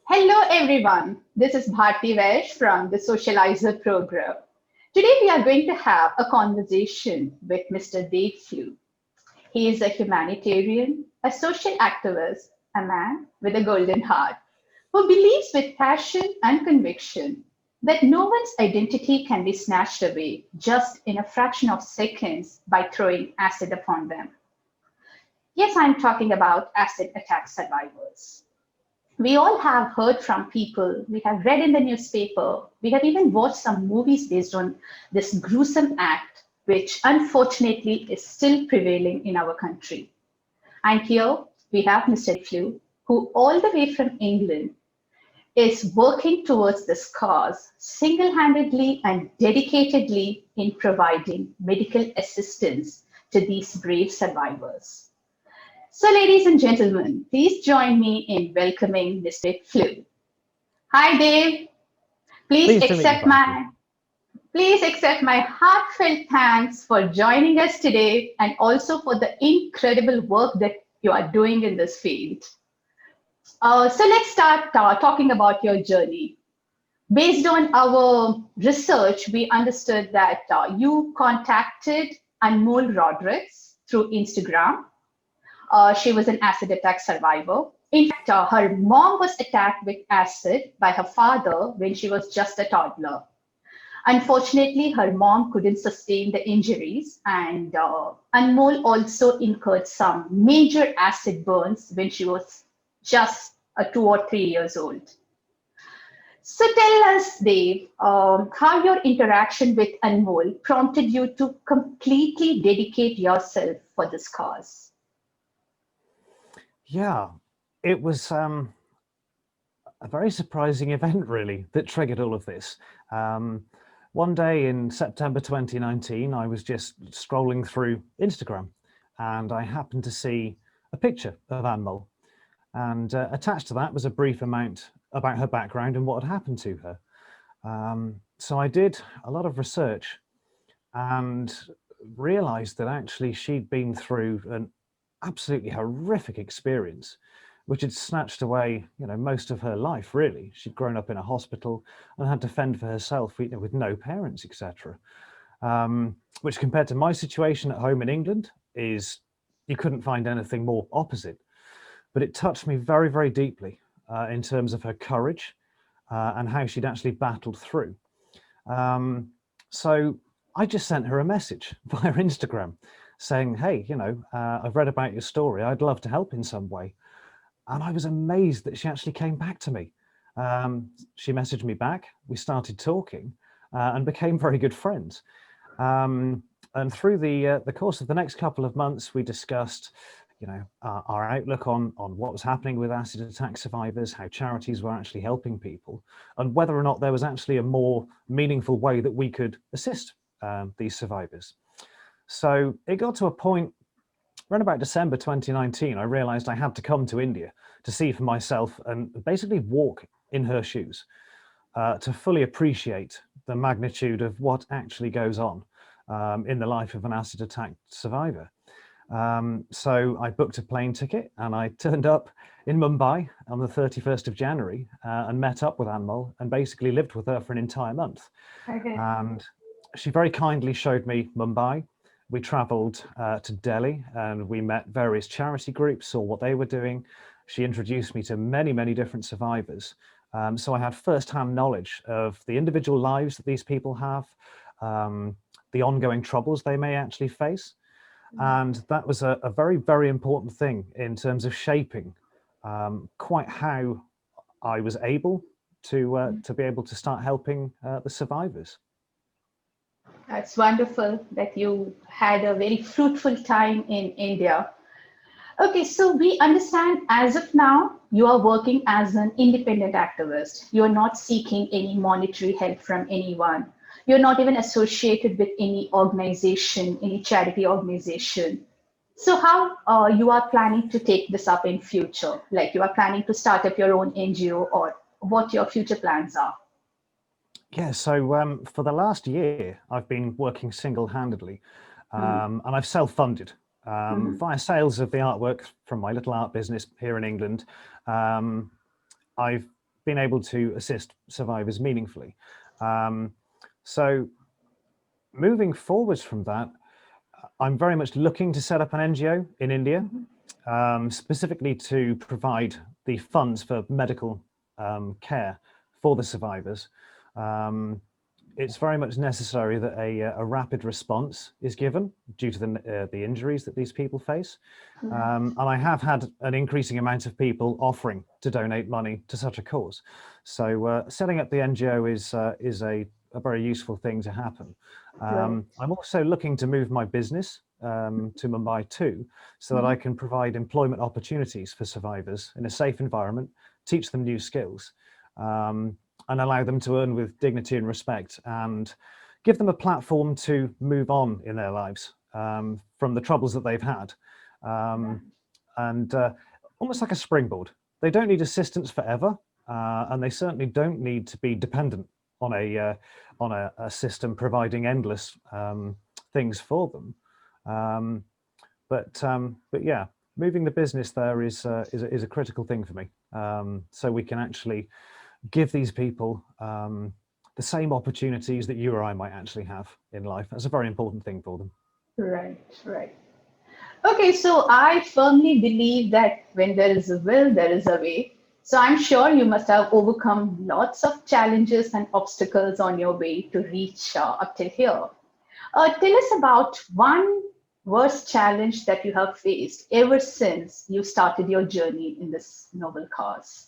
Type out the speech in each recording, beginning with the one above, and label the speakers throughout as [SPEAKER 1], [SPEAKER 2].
[SPEAKER 1] Hello, everyone. This is Bharti Vaish from the Socializer program. Today, we are going to have a conversation with Mr. Dave Flew. He is a humanitarian, a social activist, a man with a golden heart who believes with passion and conviction that no one's identity can be snatched away just in a fraction of seconds by throwing acid upon them. Yes, I'm talking about acid attack survivors. We all have heard from people, we have read in the newspaper, we have even watched some movies based on this gruesome act, which unfortunately is still prevailing in our country. And here we have Mr. Flew, who all the way from England is working towards this cause single handedly and dedicatedly in providing medical assistance to these brave survivors. So, ladies and gentlemen, please join me in welcoming Mr. Flew. Hi, Dave. Please
[SPEAKER 2] Pleased to meet you,
[SPEAKER 1] accept
[SPEAKER 2] Bharti.
[SPEAKER 1] my please accept my heartfelt thanks for joining us today and also for the incredible work that you are doing in this field. So let's start talking about your journey. Based on our research, we understood that you contacted Anmol Rodriguez through Instagram. She was an acid attack survivor. In fact, her mom was attacked with acid by her father when she was just a toddler. Unfortunately, her mom couldn't sustain the injuries, and Anmol also incurred some major acid burns when she was just 2 or 3 years old. So tell us, Dave, how your interaction with Anmol prompted you to completely dedicate yourself for this cause.
[SPEAKER 2] Yeah, it was a very surprising event, really, that triggered all of this. Um, One day in September 2019, I was just scrolling through Instagram and I happened to see a picture of Anmol. And attached to that was a brief amount about her background and what had happened to her. So I did a lot of research and realized that actually she'd been through an absolutely horrific experience, which had snatched away, most of her life, really. She'd grown up in a hospital and had to fend for herself, with no parents, etc. Which compared to my situation at home in England is, you couldn't find anything more opposite. But it touched me very, very deeply in terms of her courage and how she'd actually battled through. So I just sent her a message via Instagram saying, hey, I've read about your story. I'd love to help in some way. And I was amazed that she actually came back to me. She messaged me back. We started talking and became very good friends. And through the course of the next couple of months, we discussed, our outlook on what was happening with acid attack survivors, how charities were actually helping people, and whether or not there was actually a more meaningful way that we could assist these survivors. So it got to a point around about December 2019, I realized I had to come to India to see for myself and basically walk in her shoes to fully appreciate the magnitude of what actually goes on in the life of an acid attack survivor. So I booked a plane ticket and I turned up in Mumbai on the 31st of January and met up with Anmol and basically lived with her for an entire month.
[SPEAKER 1] Okay.
[SPEAKER 2] And she very kindly showed me Mumbai. We traveled to Delhi and we met various charity groups, saw what they were doing. She introduced me to many, many different survivors. So I had first-hand knowledge of the individual lives that these people have, the ongoing troubles they may actually face. And that was a very, very important thing in terms of shaping quite how I was able to be able to start helping the survivors.
[SPEAKER 1] That's wonderful that you had a very fruitful time in India. Okay, so we understand as of now, you are working as an independent activist. You're not seeking any monetary help from anyone. You're not even associated with any organization, any charity organization. So how you are planning to take this up in future? Like you are planning to start up your own NGO or what your future plans are?
[SPEAKER 2] Yeah, so for the last year, I've been working single-handedly and I've self-funded via sales of the artwork from my little art business here in England. I've been able to assist survivors meaningfully. So moving forwards from that, I'm very much looking to set up an NGO in India, specifically to provide the funds for medical care for the survivors. It's very much necessary that a rapid response is given due to the injuries that these people face. And I have had an increasing amount of people offering to donate money to such a cause. So setting up the NGO is a very useful thing to happen. I'm also looking to move my business to Mumbai too, so that I can provide employment opportunities for survivors in a safe environment, teach them new skills, and allow them to earn with dignity and respect, and give them a platform to move on in their lives from the troubles that they've had, and almost like a springboard. They don't need assistance forever, and they certainly don't need to be dependent on a system providing endless things for them. But yeah, moving the business there is a critical thing for me. So we can actually give these people the same opportunities that you or I might actually have in life. That's a very important thing for them.
[SPEAKER 1] Right, right. Okay, so I firmly believe that when there is a will, there is a way. So I'm sure you must have overcome lots of challenges and obstacles on your way to reach up till here. Tell us about one worst challenge that you have faced ever since you started your journey in this noble cause.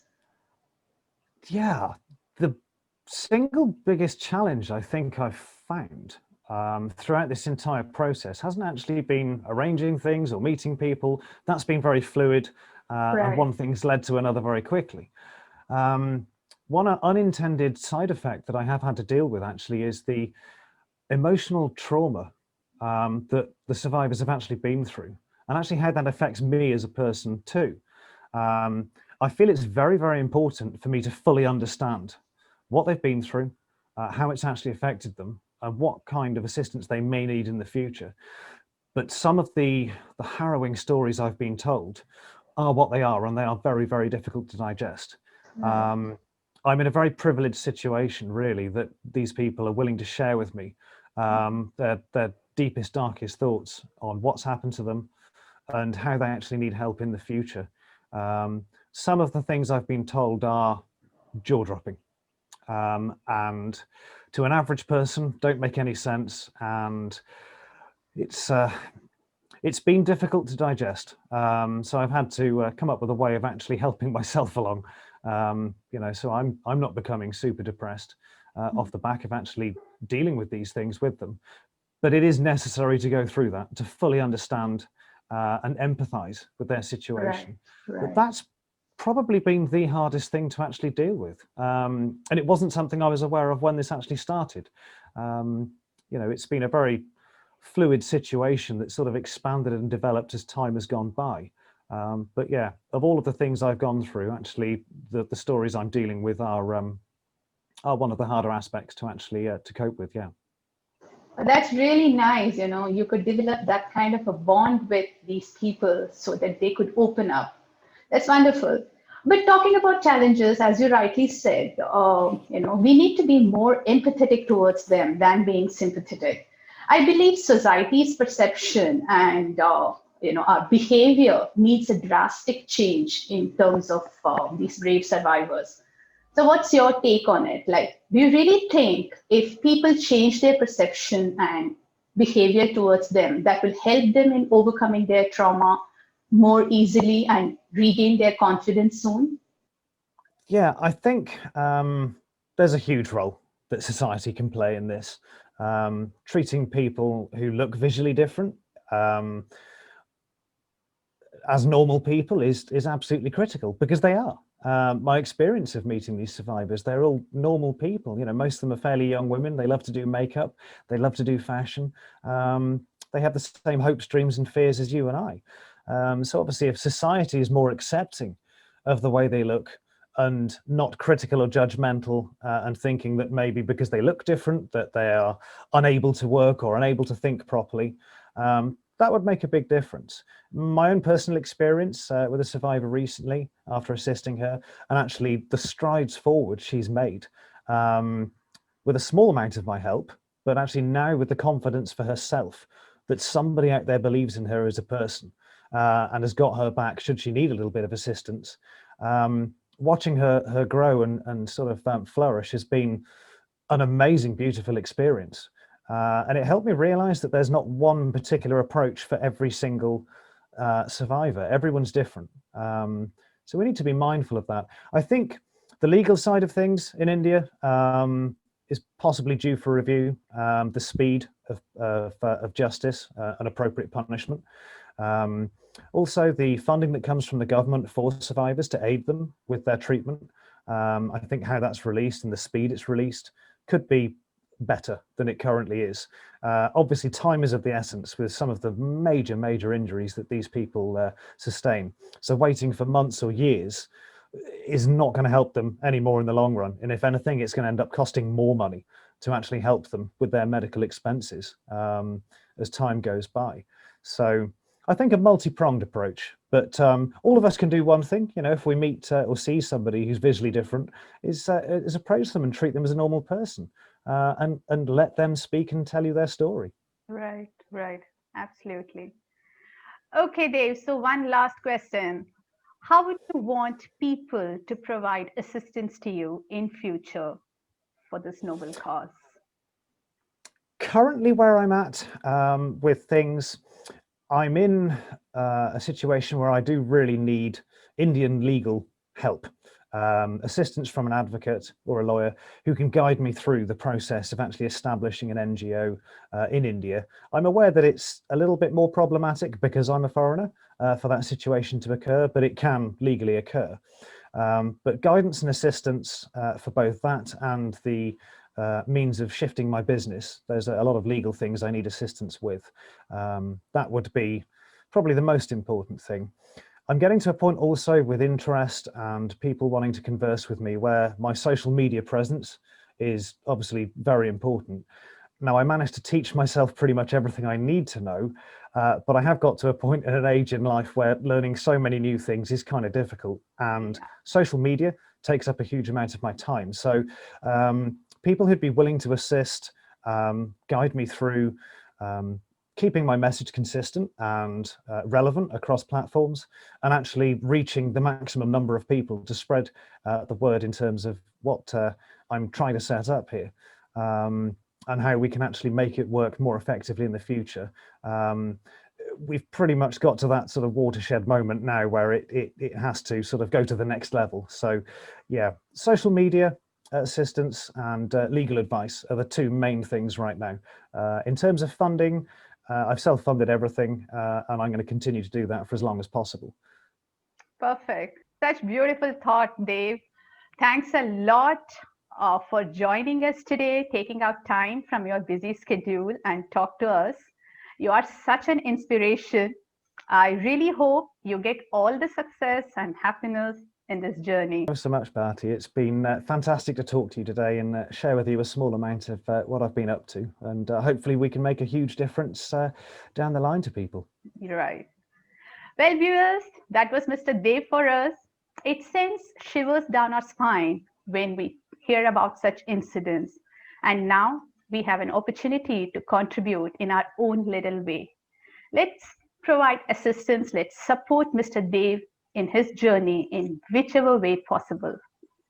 [SPEAKER 2] Yeah, the single biggest challenge I think I've found throughout this entire process hasn't actually been arranging things or meeting people. That's been very fluid, and one thing's led to another very quickly. One unintended side effect that I have had to deal with actually is the emotional trauma that the survivors have actually been through, and actually how that affects me as a person too. I feel it's very, very important for me to fully understand what they've been through, how it's actually affected them, and what kind of assistance they may need in the future. But some of the harrowing stories I've been told are what they are, and they are very, very difficult to digest. I'm in a very privileged situation, really, that these people are willing to share with me their deepest, darkest thoughts on what's happened to them and how they actually need help in the future. Some of the things I've been told are jaw-dropping, and to an average person don't make any sense, and it's been difficult to digest. So I've had to come up with a way of actually helping myself along. So I'm not becoming super depressed off the back of actually dealing with these things with them. But it is necessary to go through that to fully understand and empathize with their situation. But that's probably been the hardest thing to actually deal with. And it wasn't something I was aware of when this actually started. It's been a very fluid situation that sort of expanded and developed as time has gone by. But yeah, of all of the things I've gone through, actually, the stories I'm dealing with are one of the harder aspects to actually to cope with. Yeah.
[SPEAKER 1] That's really nice. You could develop that kind of a bond with these people so that they could open up. That's wonderful. But talking about challenges, as you rightly said, we need to be more empathetic towards them than being sympathetic. I believe society's perception and our behavior needs a drastic change in terms of these brave survivors. So what's your take on it? Like, do you really think if people change their perception and behavior towards them, that will help them in overcoming their trauma more easily and regain their confidence soon?
[SPEAKER 2] Yeah, I think there's a huge role that society can play in this. Treating people who look visually different as normal people is absolutely critical, because they are. My experience of meeting these survivors, they're all normal people. Most of them are fairly young women. They love to do makeup. They love to do fashion. They have the same hopes, dreams, and fears as you and I. So obviously, if society is more accepting of the way they look and not critical or judgmental, and thinking that maybe because they look different that they are unable to work or unable to think properly, that would make a big difference. My own personal experience with a survivor recently, after assisting her, and actually the strides forward she's made with a small amount of my help, but actually now with the confidence for herself that somebody out there believes in her as a person and has got her back should she need a little bit of assistance. Watching her grow and sort of flourish has been an amazing, beautiful experience. And it helped me realize that there's not one particular approach for every single survivor. Everyone's different. So we need to be mindful of that. I think the legal side of things in India is possibly due for review. The speed of justice and appropriate punishment. Also, the funding that comes from the government for survivors to aid them with their treatment. I think how that's released and the speed it's released could be better than it currently is. Obviously, time is of the essence with some of the major injuries that these people sustain. So waiting for months or years is not going to help them anymore in the long run. And if anything, it's going to end up costing more money to actually help them with their medical expenses as time goes by. So I think a multi-pronged approach, but all of us can do one thing. You know, if we meet or see somebody who's visually different, is approach them and treat them as a normal person, and let them speak and tell you their story.
[SPEAKER 1] Right, absolutely. Okay, Dave. So one last question: how would you want people to provide assistance to you in future for this noble cause?
[SPEAKER 2] Currently, where I'm at with things, I'm in a situation where I do really need Indian legal help, assistance from an advocate or a lawyer who can guide me through the process of actually establishing an NGO in India. I'm aware that it's a little bit more problematic because I'm a foreigner for that situation to occur, but it can legally occur. But guidance and assistance for both that and the means of shifting my business. There's a lot of legal things I need assistance with. That would be probably the most important thing. I'm getting to a point also with interest and people wanting to converse with me where my social media presence is obviously very important. Now, I managed to teach myself pretty much everything I need to know, but I have got to a point in an age in life where learning so many new things is kind of difficult, and social media takes up a huge amount of my time. So people who'd be willing to assist, guide me through keeping my message consistent and relevant across platforms, and actually reaching the maximum number of people to spread the word in terms of what I'm trying to set up here, and how we can actually make it work more effectively in the future. We've pretty much got to that sort of watershed moment now where it has to sort of go to the next level. So yeah, social media assistance and legal advice are the two main things right now. In terms of funding, I've self-funded everything, and I'm going to continue to do that for as long as possible.
[SPEAKER 1] Perfect. Such beautiful thought, Dave. Thanks a lot for joining us today, taking out time from your busy schedule and talk to us. You are such an inspiration. I really hope you get all the success and happiness in this journey.
[SPEAKER 2] Thanks so much, Bharti. It's been fantastic to talk to you today and share with you a small amount of what I've been up to. And hopefully we can make a huge difference down the line to people.
[SPEAKER 1] You're right. Well, viewers, that was Mr. Dave for us. It sends shivers down our spine when we hear about such incidents. And now we have an opportunity to contribute in our own little way. Let's provide assistance. Let's support Mr. Dave in his journey in whichever way possible.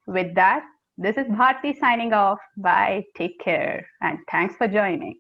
[SPEAKER 1] With that, this is Bharti signing off. Bye, take care, and thanks for joining.